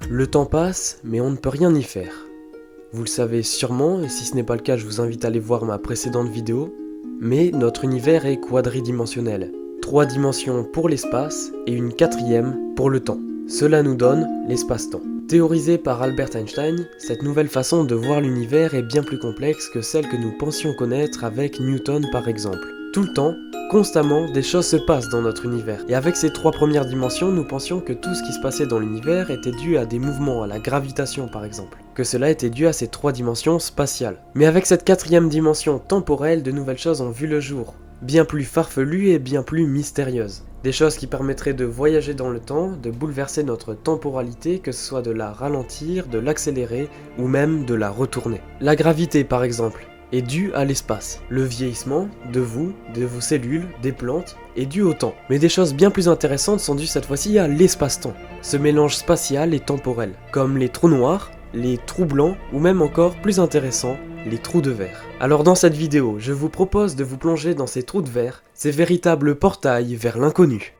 Le temps passe, mais on ne peut rien y faire. Vous le savez sûrement, et si ce n'est pas le cas, je vous invite à aller voir ma précédente vidéo, mais notre univers est quadridimensionnel. 3 dimensions pour l'espace et une 4e pour le temps. Cela nous donne l'espace-temps. Théorisé par Albert Einstein, cette nouvelle façon de voir l'univers est bien plus complexe que celle que nous pensions connaître avec Newton par exemple. Tout le temps, constamment, des choses se passent dans notre univers. Et avec ces 3 premières dimensions, nous pensions que tout ce qui se passait dans l'univers était dû à des mouvements, à la gravitation par exemple. Que cela était dû à ces 3 dimensions spatiales. Mais avec cette 4e dimension temporelle, de nouvelles choses ont vu le jour. Bien plus farfelues et bien plus mystérieuses. Des choses qui permettraient de voyager dans le temps, de bouleverser notre temporalité, que ce soit de la ralentir, de l'accélérer ou même de la retourner. La gravité par exemple est due à l'espace. Le vieillissement de vous, de vos cellules, des plantes, est dû au temps. Mais des choses bien plus intéressantes sont dues cette fois-ci à l'espace-temps. Ce mélange spatial et temporel, comme les trous noirs, les trous blancs ou même encore plus intéressant, les trous de verre. Alors dans cette vidéo, je vous propose de vous plonger dans ces trous de verre, ces véritables portails vers l'inconnu.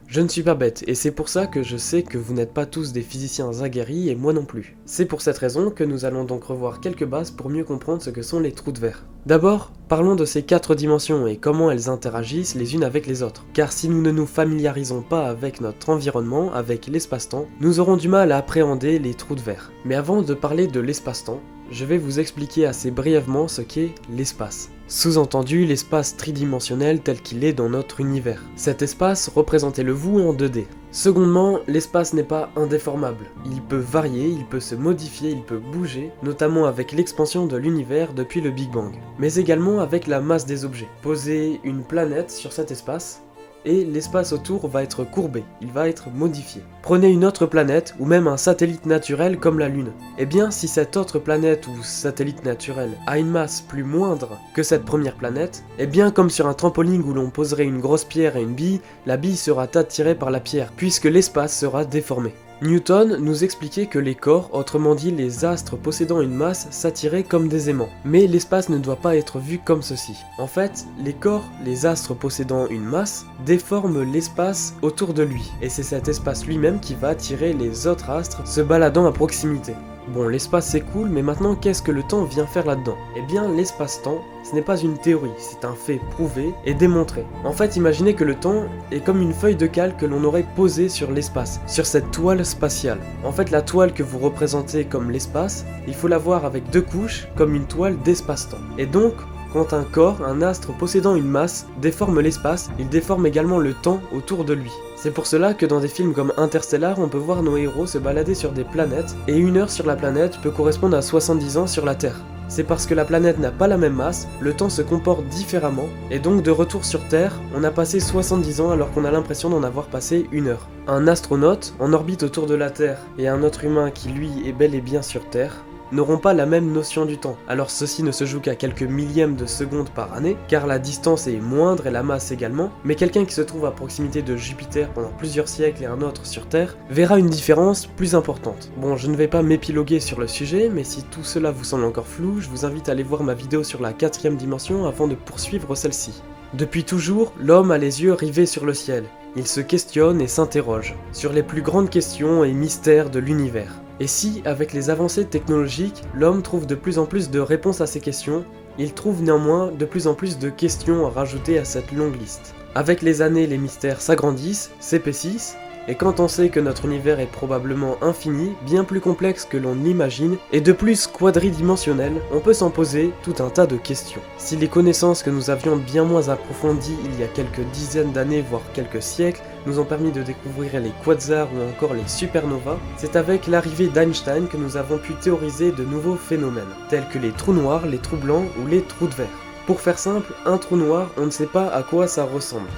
Je ne suis pas bête, et c'est pour ça que je sais que vous n'êtes pas tous des physiciens aguerris, et moi non plus. C'est pour cette raison que nous allons donc revoir quelques bases pour mieux comprendre ce que sont les trous de verre. D'abord, parlons de ces 4 dimensions et comment elles interagissent les unes avec les autres. Car si nous ne nous familiarisons pas avec notre environnement, avec l'espace-temps, nous aurons du mal à appréhender les trous de verre. Mais avant de parler de l'espace-temps, je vais vous expliquer assez brièvement ce qu'est l'espace. Sous-entendu, l'espace tridimensionnel tel qu'il est dans notre univers. Cet espace, représentez-le vous en 2D. Secondement, l'espace n'est pas indéformable. Il peut varier, il peut se modifier, il peut bouger, notamment avec l'expansion de l'univers depuis le Big Bang. Mais également avec la masse des objets. Posez une planète sur cet espace, et l'espace autour va être courbé, il va être modifié. Prenez une autre planète, ou même un satellite naturel comme la Lune. Eh bien, si cette autre planète ou satellite naturel a une masse plus moindre que cette première planète, eh bien comme sur un trampoline où l'on poserait une grosse pierre et une bille, la bille sera attirée par la pierre, puisque l'espace sera déformé. Newton nous expliquait que les corps, autrement dit les astres possédant une masse, s'attiraient comme des aimants. Mais l'espace ne doit pas être vu comme ceci. En fait, les corps, les astres possédant une masse, déforment l'espace autour de lui. Et c'est cet espace lui-même qui va attirer les autres astres se baladant à proximité. Bon, l'espace c'est cool, mais maintenant qu'est-ce que le temps vient faire là-dedans? Eh bien, l'espace-temps, ce n'est pas une théorie, c'est un fait prouvé et démontré. En fait, imaginez que le temps est comme une feuille de calque que l'on aurait posée sur l'espace, sur cette toile spatiale. En fait, la toile que vous représentez comme l'espace, il faut la voir avec 2 couches, comme une toile d'espace-temps. Et donc, quand un corps, un astre possédant une masse, déforme l'espace, il déforme également le temps autour de lui. C'est pour cela que dans des films comme Interstellar, on peut voir nos héros se balader sur des planètes, et 1 heure sur la planète peut correspondre à 70 ans sur la Terre. C'est parce que la planète n'a pas la même masse, le temps se comporte différemment, et donc de retour sur Terre, on a passé 70 ans alors qu'on a l'impression d'en avoir passé 1 heure. Un astronaute, en orbite autour de la Terre, et un autre humain qui lui est bel et bien sur Terre, n'auront pas la même notion du temps. Alors ceci ne se joue qu'à quelques millièmes de secondes par année, car la distance est moindre et la masse également, mais quelqu'un qui se trouve à proximité de Jupiter pendant plusieurs siècles et un autre sur Terre, verra une différence plus importante. Bon, je ne vais pas m'épiloguer sur le sujet, mais si tout cela vous semble encore flou, je vous invite à aller voir ma vidéo sur la 4e dimension avant de poursuivre celle-ci. Depuis toujours, l'homme a les yeux rivés sur le ciel. Il se questionne et s'interroge sur les plus grandes questions et mystères de l'univers. Et si, avec les avancées technologiques, l'homme trouve de plus en plus de réponses à ces questions, il trouve néanmoins de plus en plus de questions à rajouter à cette longue liste. Avec les années, les mystères s'agrandissent, s'épaississent, et quand on sait que notre univers est probablement infini, bien plus complexe que l'on l'imagine, et de plus quadridimensionnel, on peut s'en poser tout un tas de questions. Si les connaissances que nous avions bien moins approfondies il y a quelques dizaines d'années, voire quelques siècles, nous ont permis de découvrir les quasars ou encore les supernovas, c'est avec l'arrivée d'Einstein que nous avons pu théoriser de nouveaux phénomènes, tels que les trous noirs, les trous blancs ou les trous de verre. Pour faire simple, un trou noir, on ne sait pas à quoi ça ressemble.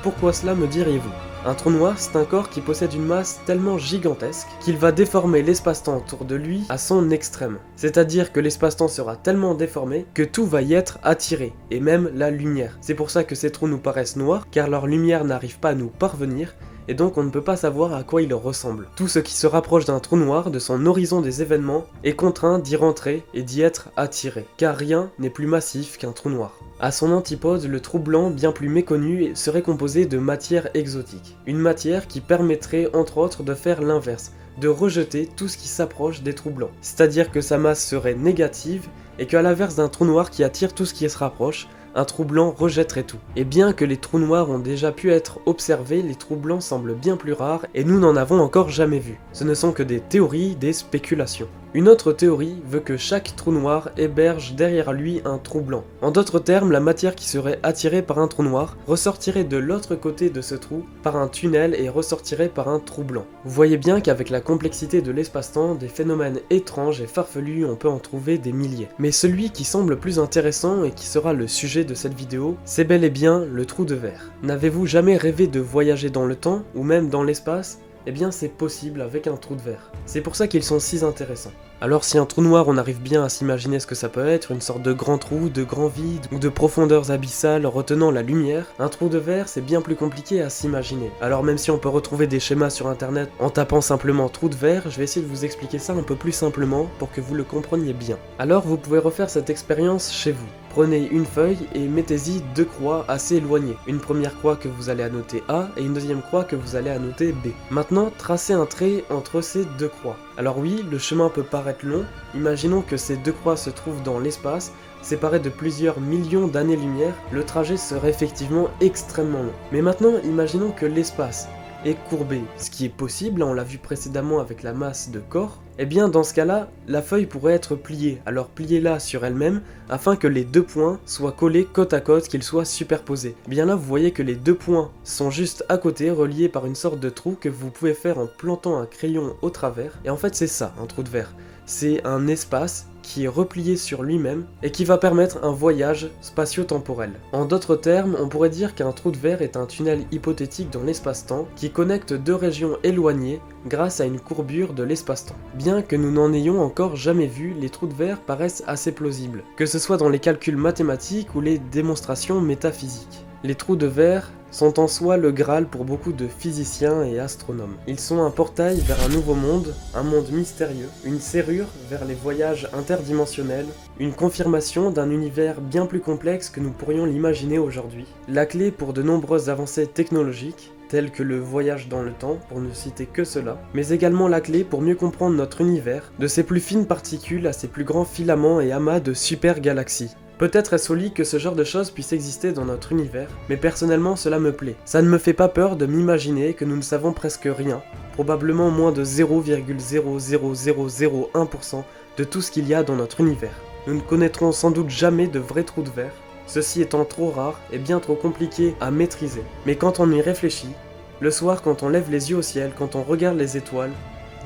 Pourquoi cela, me diriez-vous? Un trou noir, c'est un corps qui possède une masse tellement gigantesque qu'il va déformer l'espace-temps autour de lui à son extrême. C'est-à-dire que l'espace-temps sera tellement déformé que tout va y être attiré, et même la lumière. C'est pour ça que ces trous nous paraissent noirs, car leur lumière n'arrive pas à nous parvenir, et donc on ne peut pas savoir à quoi il ressemble. Tout ce qui se rapproche d'un trou noir, de son horizon des événements, est contraint d'y rentrer et d'y être attiré, car rien n'est plus massif qu'un trou noir. À son antipode, le trou blanc, bien plus méconnu, serait composé de matière exotique. Une matière qui permettrait entre autres de faire l'inverse, de rejeter tout ce qui s'approche des trous blancs. C'est-à-dire que sa masse serait négative et qu'à l'inverse d'un trou noir qui attire tout ce qui se rapproche, un trou blanc rejetterait tout. Et bien que les trous noirs ont déjà pu être observés, les trous blancs semblent bien plus rares et nous n'en avons encore jamais vu. Ce ne sont que des théories, des spéculations. Une autre théorie veut que chaque trou noir héberge derrière lui un trou blanc. En d'autres termes, la matière qui serait attirée par un trou noir ressortirait de l'autre côté de ce trou par un tunnel et ressortirait par un trou blanc. Vous voyez bien qu'avec la complexité de l'espace-temps, des phénomènes étranges et farfelus, on peut en trouver des milliers. Mais celui qui semble plus intéressant et qui sera le sujet de cette vidéo, c'est bel et bien le trou de verre. N'avez-vous jamais rêvé de voyager dans le temps ou même dans l'espace ? Eh bien c'est possible avec un trou de verre. C'est pour ça qu'ils sont si intéressants. Alors si un trou noir on arrive bien à s'imaginer ce que ça peut être, une sorte de grand trou, de grand vide ou de profondeurs abyssales retenant la lumière, un trou de verre c'est bien plus compliqué à s'imaginer. Alors même si on peut retrouver des schémas sur internet en tapant simplement trou de verre, je vais essayer de vous expliquer ça un peu plus simplement pour que vous le compreniez bien. Alors vous pouvez refaire cette expérience chez vous. Prenez une feuille et mettez-y deux croix assez éloignées. Une première croix que vous allez annoter A et une deuxième croix que vous allez annoter B. Maintenant, tracez un trait entre ces deux croix. Alors oui, le chemin peut paraître long. Imaginons que ces deux croix se trouvent dans l'espace, séparées de plusieurs millions d'années-lumière. Le trajet serait effectivement extrêmement long. Mais maintenant, imaginons que l'espace est courbé, ce qui est possible, on l'a vu précédemment avec la masse de corps. Et bien dans ce cas-là, la feuille pourrait être pliée, alors pliez-la sur elle-même afin que les deux points soient collés côte à côte, qu'ils soient superposés. Bien là vous voyez que les deux points sont juste à côté, reliés par une sorte de trou que vous pouvez faire en plantant un crayon au travers. Et en fait c'est ça, un trou de verre. C'est un espace qui est replié sur lui-même et qui va permettre un voyage spatio-temporel. En d'autres termes, on pourrait dire qu'un trou de verre est un tunnel hypothétique dans l'espace-temps qui connecte deux régions éloignées grâce à une courbure de l'espace-temps. Bien que nous n'en ayons encore jamais vu, les trous de verre paraissent assez plausibles, que ce soit dans les calculs mathématiques ou les démonstrations métaphysiques. Les trous de verre sont en soi le Graal pour beaucoup de physiciens et astronomes. Ils sont un portail vers un nouveau monde, un monde mystérieux, une serrure vers les voyages interdimensionnels, une confirmation d'un univers bien plus complexe que nous pourrions l'imaginer aujourd'hui, la clé pour de nombreuses avancées technologiques, telles que le voyage dans le temps, pour ne citer que cela, mais également la clé pour mieux comprendre notre univers, de ses plus fines particules à ses plus grands filaments et amas de super galaxies. Peut-être est-ce folie que ce genre de choses puisse exister dans notre univers, mais personnellement cela me plaît. Ça ne me fait pas peur de m'imaginer que nous ne savons presque rien, probablement moins de 0,00001% de tout ce qu'il y a dans notre univers. Nous ne connaîtrons sans doute jamais de vrais trous de verre, ceci étant trop rare et bien trop compliqué à maîtriser. Mais quand on y réfléchit, le soir quand on lève les yeux au ciel, quand on regarde les étoiles,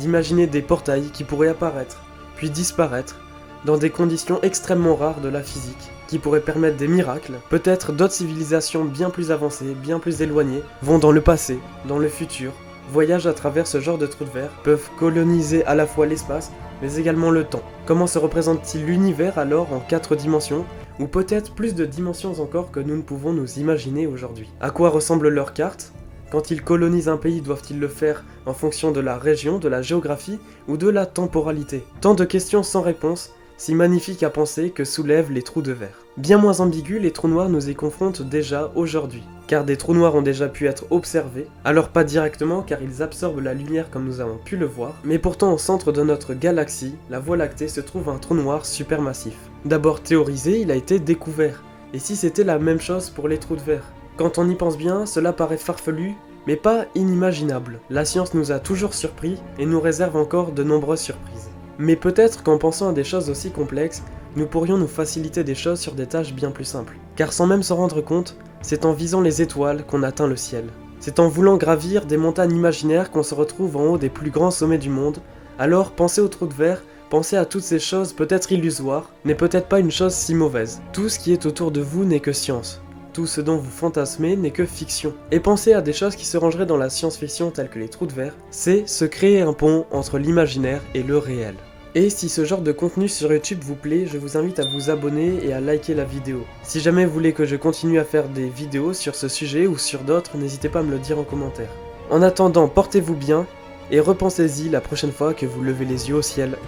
d'imaginer des portails qui pourraient apparaître, puis disparaître, dans des conditions extrêmement rares de la physique, qui pourraient permettre des miracles, peut-être d'autres civilisations bien plus avancées, bien plus éloignées, vont dans le passé, dans le futur, voyagent à travers ce genre de trous de verre, peuvent coloniser à la fois l'espace, mais également le temps. Comment se représente-t-il l'univers alors en 4 dimensions, ou peut-être plus de dimensions encore que nous ne pouvons nous imaginer aujourd'hui? À quoi ressemble leur carte? Quand ils colonisent un pays, doivent-ils le faire en fonction de la région, de la géographie ou de la temporalité? Tant de questions sans réponse, si magnifique à penser que soulèvent les trous de verre. Bien moins ambigus, les trous noirs nous y confrontent déjà aujourd'hui, car des trous noirs ont déjà pu être observés, alors pas directement car ils absorbent la lumière comme nous avons pu le voir, mais pourtant au centre de notre galaxie, la Voie lactée, se trouve un trou noir supermassif. D'abord théorisé, il a été découvert, et si c'était la même chose pour les trous de verre? Quand on y pense bien, cela paraît farfelu, mais pas inimaginable. La science nous a toujours surpris et nous réserve encore de nombreuses surprises. Mais peut-être qu'en pensant à des choses aussi complexes, nous pourrions nous faciliter des choses sur des tâches bien plus simples. Car sans même s'en rendre compte, c'est en visant les étoiles qu'on atteint le ciel. C'est en voulant gravir des montagnes imaginaires qu'on se retrouve en haut des plus grands sommets du monde. Alors pensez aux trous de verre, pensez à toutes ces choses peut-être illusoires, mais peut-être pas une chose si mauvaise. Tout ce qui est autour de vous n'est que science. Tout ce dont vous fantasmez n'est que fiction. Et penser à des choses qui se rangeraient dans la science-fiction telles que les trous de verre, c'est se créer un pont entre l'imaginaire et le réel. Et si ce genre de contenu sur YouTube vous plaît, je vous invite à vous abonner et à liker la vidéo. Si jamais vous voulez que je continue à faire des vidéos sur ce sujet ou sur d'autres, n'hésitez pas à me le dire en commentaire. En attendant, portez-vous bien, et repensez-y la prochaine fois que vous levez les yeux au ciel.